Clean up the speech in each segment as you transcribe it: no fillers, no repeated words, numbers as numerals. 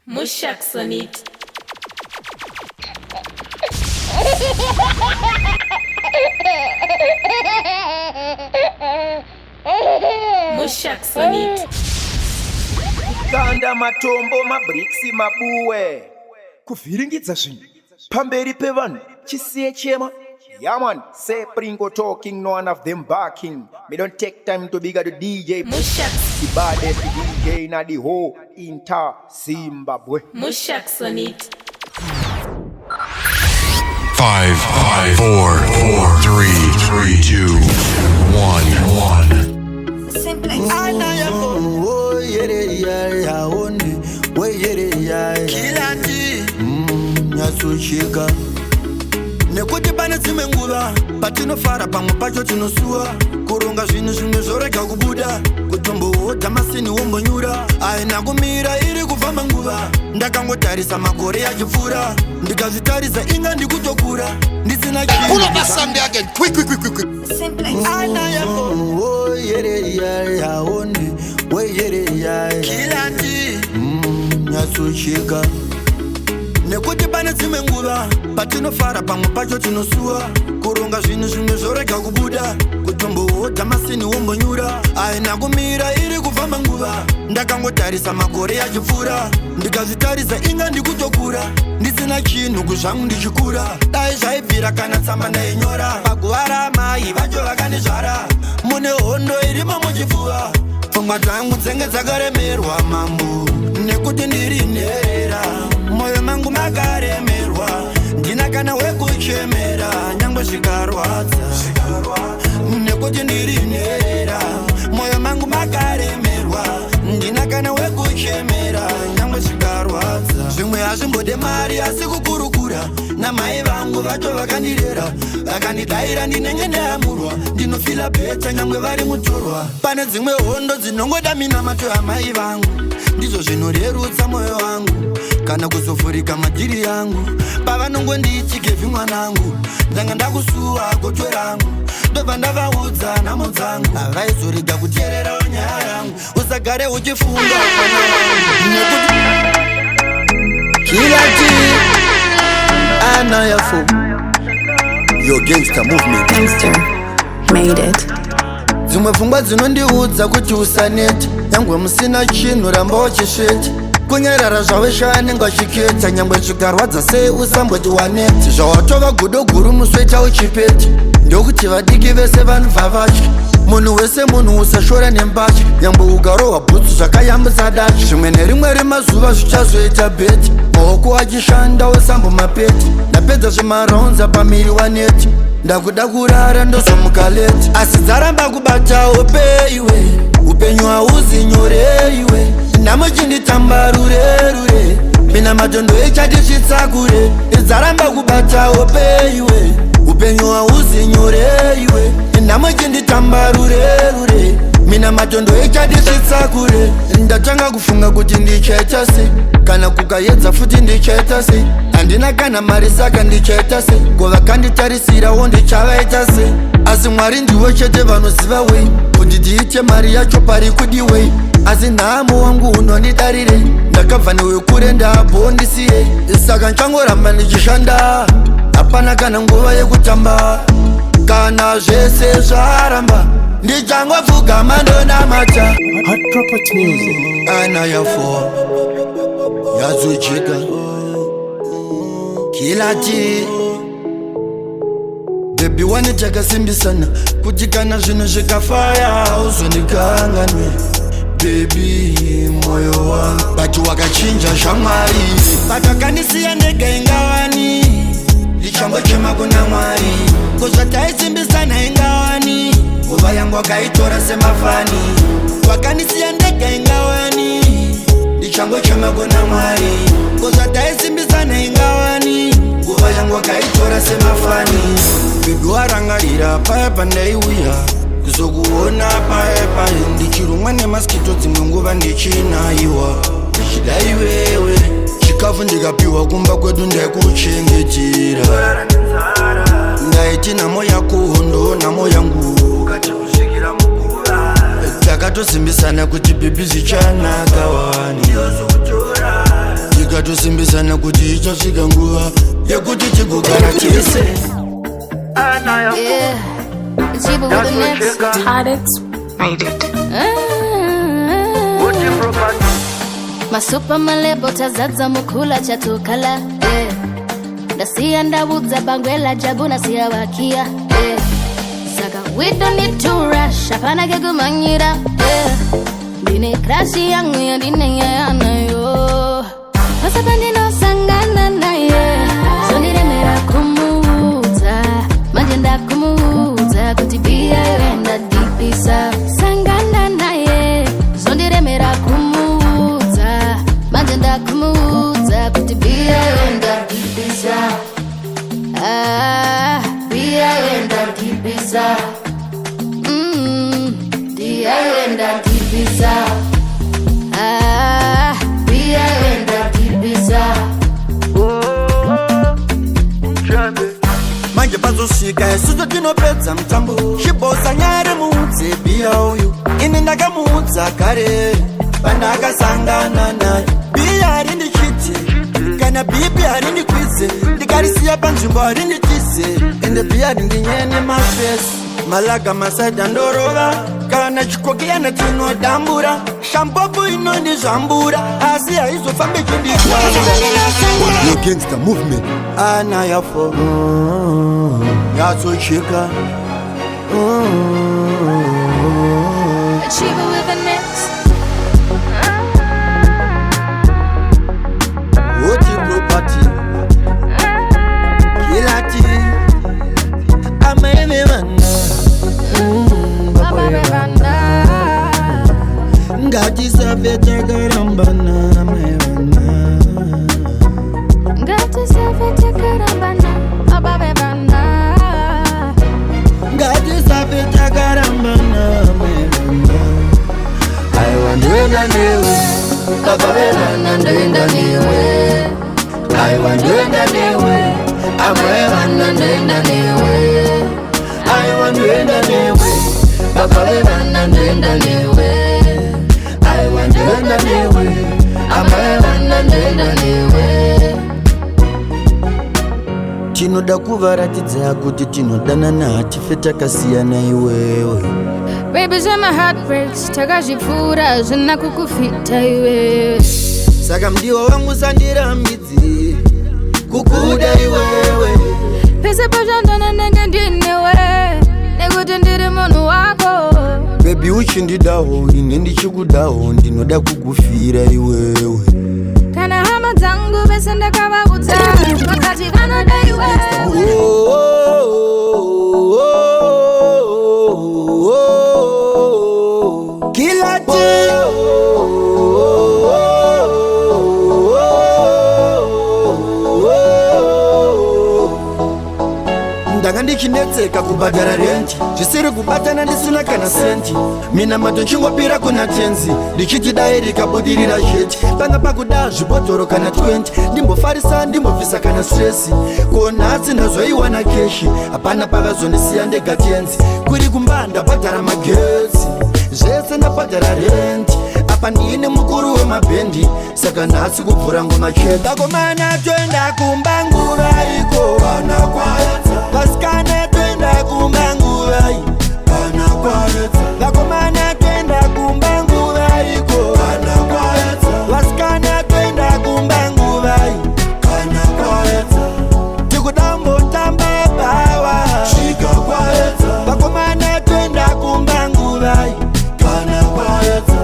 MUSHAX on it. MUSHAX on it. Kanda matombo mabriksi mabuwe kuvhiringidza zvinhu pamberi pevanhu chisiye chema. Yeah man, say Pringo talking, none of them barking. Me don't take time to bigger the DJ MUSHAX. the baddest DJ na the whole entire Zimbabwe. MUSHAX on it. 5, 4, 3, 2, 1. Simply. Nyatsocheka nekuti pane dzimwe nguva patinofara pamwe pacho tinosua kuronga zvinhu zvimwe zvorega kubuda kutombohodha masini wombonyura aina kumira iri kufamba nguva ndakangotarisa makore achipfuura ndikazvitarisa inga ndikutokura ndisina nyatsocheka nekuti pane dzimwe nguva patinofara pamwe pacho tinosua kuronga zvinhu zvimwe zvorega kubuda kutombohodha masini wombonyura aina kumira iri kufamba nguva ndakangotarisa makore achipfuura ndikazvitarisa inga ndikutokura ndisina chinhu kuzvangu ndichikura dai zvaibvira kana tsamba ndainyora paguva ramai vacho vakandizvara mune hondo irimo muchipfuva pfungwa dzangu dzenge dzakaremerwa mambo nekuti ndiri nhera moyo mangu makaremerwa ndina kana wekuchemera nyangwe zvikarwadza nekuti ndiri nhera moyo mangu makaremerwa ndina kana wekuchemera nyangwe zvikarwadza zvimwe hazvimbode mari asi kukurukura namai vangu vacho vakandirera vakandidaira ndinenge ndayamurwa ndinofila bheta nyangwe vari mutorwa pane dzimwe hondo dzinongoda minamato amai vangu ndizvo zvinorerutsa moyo wangu kana kuzovhurika madhiri yangu pavanongondiichigevhi mwanangu ndanga ndakusuwa gotwe rangu ndobva ndavaudza nhamo dzangu havaizorega kuteererawo nyaya yangu usagare uchifunga nekuti kilati anayafo yo gangster movement Gangster made it. dzimwe pfungwa dzinondiudza kuti usaneti nyangwe musina chinhu ramba wachisveti kunyarara zvave shaanenge achiketa nyangwe zvikarwadza sei usamboti waneti zvawatova gudo guru musweta uchipeti ndokuti vadiki vese vanobva vatya munhu wese munhu usashora nembatya nyangwe ugarohwa bhutsu zvakayambisa dachi zvimwe nerimwe remazuva zvichazoita beti maoko achishanda wesambo mapeti ndapedza zvemaraunza pamiri waneti ndakuda kurara ndozomuka leti asi dzaramba kubatawo peiwe upenyu hauzi nyoreiwe namuchinditamba rurerure mina matondo echatisvitsakure dzaramba kubatawo peiwe upenyu hauzi nyoreiwe namuchinditamba rurerure mina matondo echatisvitsakure ndatanga kufunga kuti ndichaita sei kana kukaedza futi ndichaita sei handina kana mari saka ndichaita sei govakanditarisirawo ndichavaita sei asi mwari ndiwo chete vanoziva wei kuti ndiite mari yacho pari kudiwei asi nhamo wangu unondidarirei ndakabva newe kure ndabhondisiyei saka nchangoramba ndichishanda hapana kana nguva yekutamba kana zvese zvaramba ndichangopfugama ndonamata anayafo yazojeka kilati bebi wane takasimbisana kuti kana zvinhu zvikafaya uzondikanganwe bebi moyo wangu bati wakachinja shamwari patakanisiya ndega ingawani ndichangochema kuna mwari kozvataisimbisana ingawani nguva yangu wakaitora semafani wakanisiya ndega ingawani ndichangochema kuna mwari kozvataisimbisana ingawani nguva yangu wakaitora semafani bebi warangarira paya pandaiuya kuzokuona paya paya ndichirumwa nemaskito dzimwe nguva ndichinaiwa ndichida iwewe chikafu ndikapiwa kumba kwedu ndaikuchengetera ndaiti nhamo yako hondo nhamo yangu takatosimbisana kuti bebi zvichanaka wani tikatosimbisana kuti ichasvika nguva yekuti tigogara tese. Yeah, it's Chiba with the next. Targets made it. Masupa malebo tazadza mukula chatukala. Ndasiya ndabudza bangwela jabu nasiya wakia. Saka we don't need to rush. Apana kegumanyira. Dine krashi yangu ya dine ya nayo. Masapandi no sangana naye. Sonire mera kumuza. Majenda kumuza. Kutibia wenda dipisa. Sangana naye. Sonire mera kumuza. Majenda kumuza. Kutibia wenda dipisa. Bia wenda dipisa. Dia wenda dipisa. Bia wenda dipisa. Manje pazosvika isusu tinopedza mutambo chibosa nyare muudze bhiya uyu ini ndakamuudza kare pandakasangana naye bhiya harindichiti kana bhipi harindikwize ndikarisiya panzvimbo harinditize ende bhiya rindinyene mafesi malaga masaida ndorova kana chikokiyana tinodambura shampopo inondizvambura asi haizofambe chindikwaza yo gangster movement anayafo yatsocheka Chiba with the next. woti property kilati amemevana ngatisafetakarambana amevana Ngatisafetakarambana ababevana. ngatisafetakarambana amevana aiwandoenda newe abavevana ndoenda newe aiwandoenda newe amevana ndoenda newe aiwandoenda newe abavevana ndoenda newe aiwandoenda newe amevana ndoenda newe. Tinoda kuvaratidza kuti tinodanana hatife takasiyana iwewe. Baby, my heart breaks. Takazvipfuura zvina kukufita iwe. Saka mdiwa wangu sandirambidzi kukuda iwewe. Pese pazhandana nenge ndinewe nekuti ndiri munhu wako. Baby uchindidawo ine ndichikudawo ndinoda kukufira iwewe. Kana hama dzangu vese ndakavaudza vakati vanoda iwewe. Ndanga ndichinetseka kubhadhara renti zvisiri kubatana ndisina kana senti mina mato nchingopira kuna tenzi ndichiti dai rikabudirira zheti panga pakuda zvibhotoro kana 20 ndimbofarisa ndimbobvisa kana stresi konhatsi ndazoiwana keshi hapana pavazondisiya ndega tenzi kuri kumba ndabhadhara magetsi zvese ndabhadhara renti apa ndine mukuru wemabhendi saka nhasi kubvura ngoma chete takomana toenda kumba nguva iko kana kwaedza vasikana toenda kumba nguva kana kwaedza vakomana toenda kumba nguva iko kana kwaedza vasikana toenda kumba nguva kana kwaedza tikudambotamba bawa svika kwaedza vakomana toenda kumba nguva kana kwaedza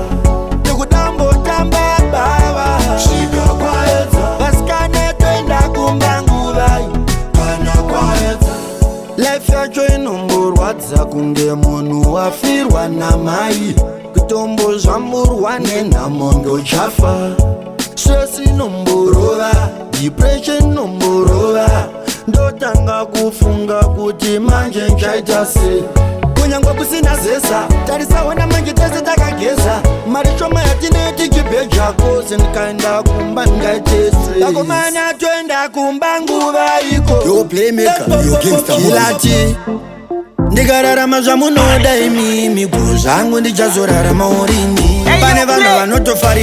life yacho inomborwadza kunge munhu wafirwa namai kutombozvamburwa nenhamo ndochafa stress inomborova depression inomborova ndotanga kufunga kuti manje nchaita sei kunyangwa kusina zesa tarisaona manje tese takageza mari shoma yatine tichibhejako sendikaenda kumba ndingaitestre takomana toenda kumba nguva iko yo playmaker yo gangster kilati ndikararama zvamunoda imimi guru zvangu ndichazorarama urini pane vanhu vanotofarira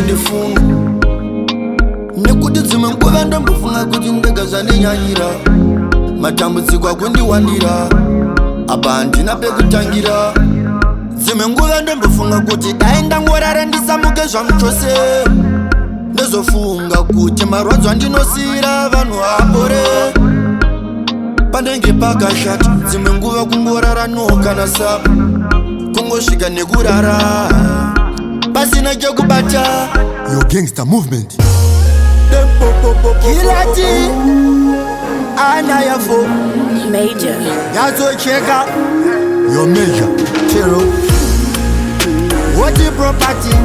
chindifunga nekuti dzimwe nguva ndombofunga kuti ndega zvandinyanyira matambudziko akundiwandira apa handina pekutangira dzimwe nguva ndombofunga kuti dai ndangorara ndisamuke zvangu chose ndozofunga kuti marwadzo andinosiyira vanhu apore panenge pakashata dzimwe nguva kungorara nokana sapa kungosvika nekurara pasina chekubata Your gangster movement. kilati ana yafo Major. yazocheka Your major. chero woti property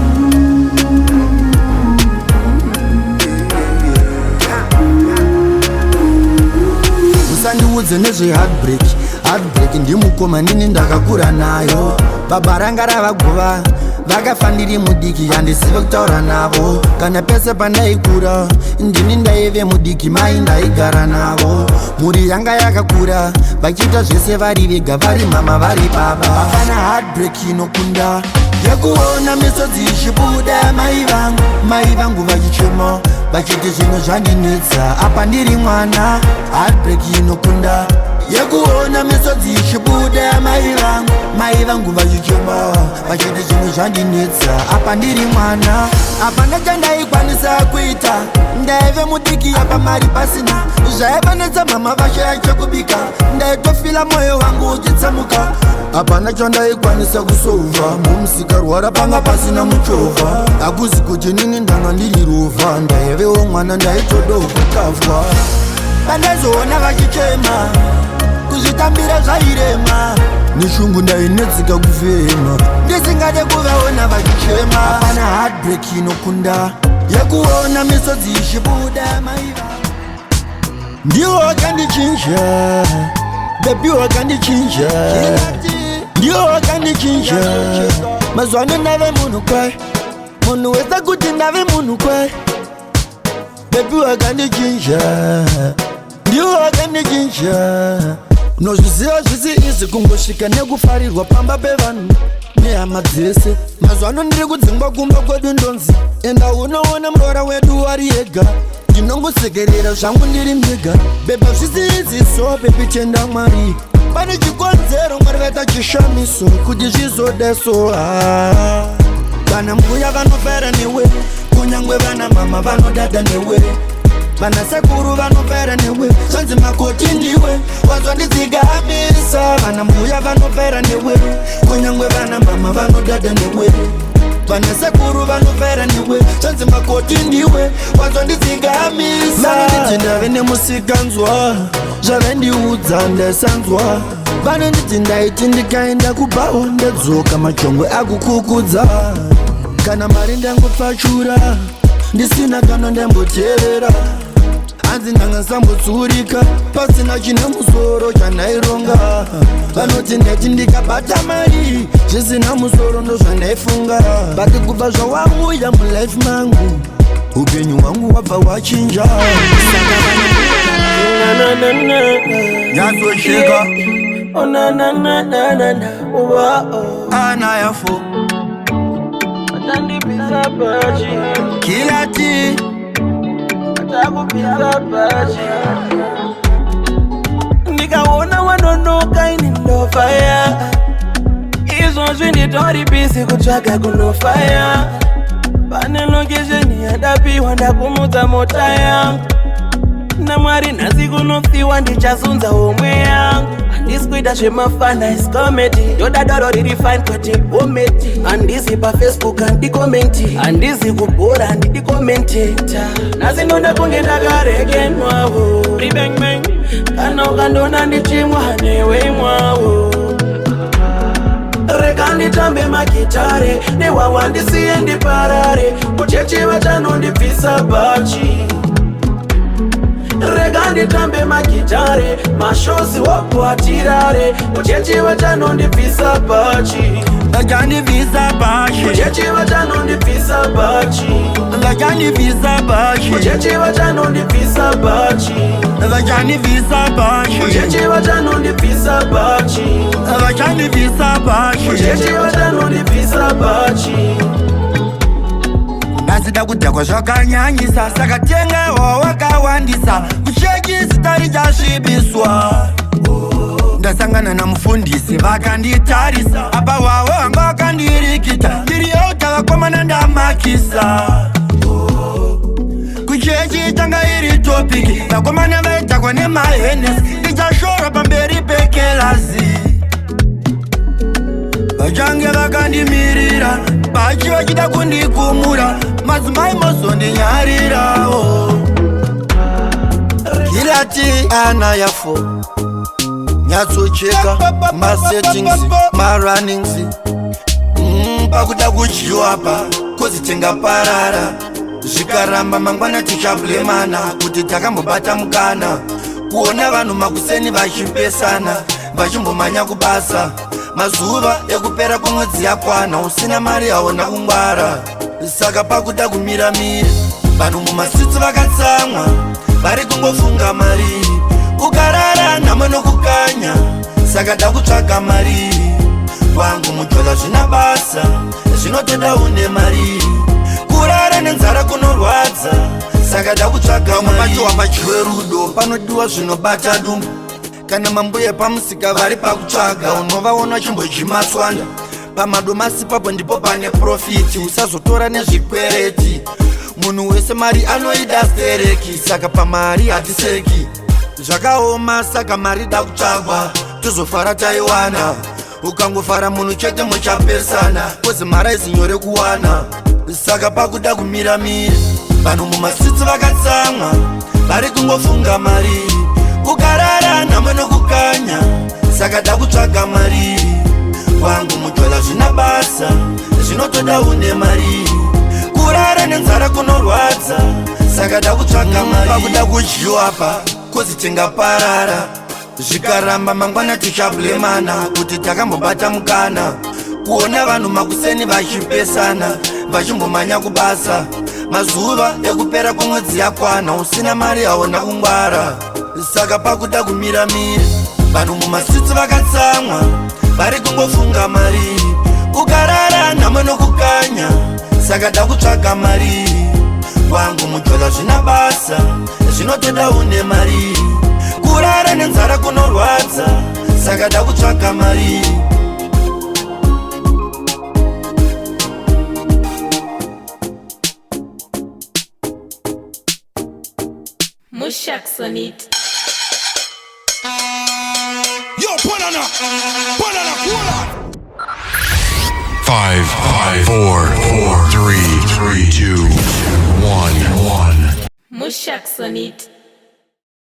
musandiudze nezveheartbreak heartbreak ndimukoma nini ndakakura nayo baba ranga ravagova vakafa ndiri mudiki handisive kutaura navo kana pese pandaikura ndini ndaive mudiki mai ndaigara navo mhuri yanga yakakura vachiita zvese vari vega vari mama vari baba hapana heartbreak inokunda yekuona misodzi ichibuda mai vangu vachichema vachiti zvinhu zvandinetsa apa ndiri mwana heartbreak inokunda yekuona misodzi ichibuda mai vangu vachichema vachiti zvinhu zvandinetsa apa ndiri mwana apa ndachandaikwanisa kuita ndaive mudiki apa mari pasina zvaivanetsa mama vashaya chekubika ndaitofila mwoyo wangu uchitsamuka hapana chandaikwanisa kusova mumusika rwara panga pasina muchovha hakuzi kuti nini ndanga ndiri rovha ndaivewo mwana ndaitodawo kukavwa pandaizoona vachichema kuzvitambira zvairema neshungu ndainetsika kufema ndisingade kuvaona vachichema hapana heartbreak inokunda yekuona misodzi ichibuda maiva ndiwo wakandichinja bebi wakandichinja ndiwo wakandichinja mazwano ndave munhu kwai munhu wesa kuti ndave munhu kwai bebi wakandichinja ndiwo wakandichinja nozviziva zvisi izi kungosvika nekufarirwa pamba pevanhu nehama dzese mazwano ndiri kudzingwa kumba kwedu ndonzi enda unoona murora wedu wari yega ndinongosekerera zvangu ndiri mega beba zvisi izi so bebi tenda mwari pane chikonzero mwari vaita chishamiso kuti zvizodeso kana mbuya vanofara newe kunyangwe vana mama vanodada newe vana sekuru vanopera newe zvanzi makoti ndiwe wazvandidzigamisa vana mbuya vanopera newe kunyangwe vana mama vanodada newe vana sekuru vanopera newe zvanzi makoti ndiwe wazvandidzigamisa vanonditi ndave nemusikanzwa zvavendiudza ndaisanzwa vanonditi ndaiti ndikaenda kubawo ndedzoka machongwe akukukudza kana mari ndangopfachura ndisina kana ndamboteerera hanzi ndanga sambotsurika pasina chine musoro chanaironga vanoti ndati ndikabata mari zvisina musoro ndozvandaifunga bati kubva zvawauya mulife mangu upenyu hwangu wabva wachinja yazosheka ana yafo kilati ndikaona wanonoka ini ndofaya izvozvi nditori bisi kutsvaga kunofaya pane lokesheni yadapiwa ndakumudza mota yangu namwari nhasi kunofiwa ndichasunza homwe yangu handisi kuita zvemafana iscomedy ndoda doro riri fine kwete hometi handisi pafacebook handikomenti handisi kubhora handidikomendeta nhasi ndonda kunge ndakarekenwawo ribengmeng kana ukandona ndichimwa newe mwawo rega nditambe magitare newawa ndisiye ndiparare kuchechi vachanondibvisa bachi rega nditambe magitare mashosi wakuatirare muchechi vachanondibvisa bachi vachandibvisa bachi muchechi vachanondibvisa bachi vachandibvisa bachi muchechi vachanondibvisa bachi vachandibvisa bachi muchechi vachanondibvisa bachi vachandibvisa bachi muchechi vachanondibvisa bachi zida kudhakwa zvakanyanyisa saka tengewo wakawandisa kuchekisi tari chasvibiswa ndasangana namufundisi vakanditarisa apa wavo vanga vakandirikita ndiriota vakomana ndamakisa kuchechi tanga iri topiki vakomana vaitakwa nemahenes ndichashora pamberi pekelasi vachange vakandimirira vachi vachida kundikumura madzimai mozondinyarirawo kirati ana yafo nyatsocheka masettings marunnings pakuda kudyiwapa kozi tingaparara zvikaramba mangwana tichablemana kuti takambobata mukana kuona vanhu makuseni vachipesana vachimbomhanya kubasa mazuva ekupera kwemwedzi yakwana usina mari haona kungwara saka pakuda kumiramira vanhu mumasitsi vakatsamwa vari kungofunga mari ukarara nhamo nokukanya saka da kutsvaga mari wangu mujola zvina basa zvinotoda une mari kurara nenzara kunorwadza saka da kutsvaga mabatiwa padyiwe rudo panodiwa zvinobata dumbu kana mambuya pamusika vari pakutsvaga unovaona chimbojimatswanda pamadomasi papo ndipo pane profiti usazotora nezvikwereti munhu wese mari anoida stereki saka pamari hatiseki zvakaoma saka mari da kutsvagwa tozofara taiwana ukangofara munhu chete muchapesana kozi mari aizinyore kuwana saka pakuda kumiramira vanhu mumasitsi vakatsamwa vari kungofunga mari ukarara nhamo nokukanya saka da kutsvaga mari wangu mujola zvina basa zvinotoda une mari kurara nenzara kunorwadza saka da kutsvaga mari pakuda kudyiwapa kozi tingaparara zvikaramba mangwana tichablemana kuti takambobata mukana kuona vanhu makuseni vachipesana vachimbomhanya kubasa mazuva ekupera kwemwedzi yakwana usina mari haona kungwara saka pakuda kumiramira vanhu mumasitsi vakatsamwa vari kungofunga mari ukarara nhamo nokukanya saka da kutsvaga mari wangu mujola zvina basa zvinotoda une mari kurara nenzara kunorwadza saka da kutsvaga mari MUSHAX on it. Yo, banana, cool. 5, 4, 3, 2, 1. MUSHAX on it.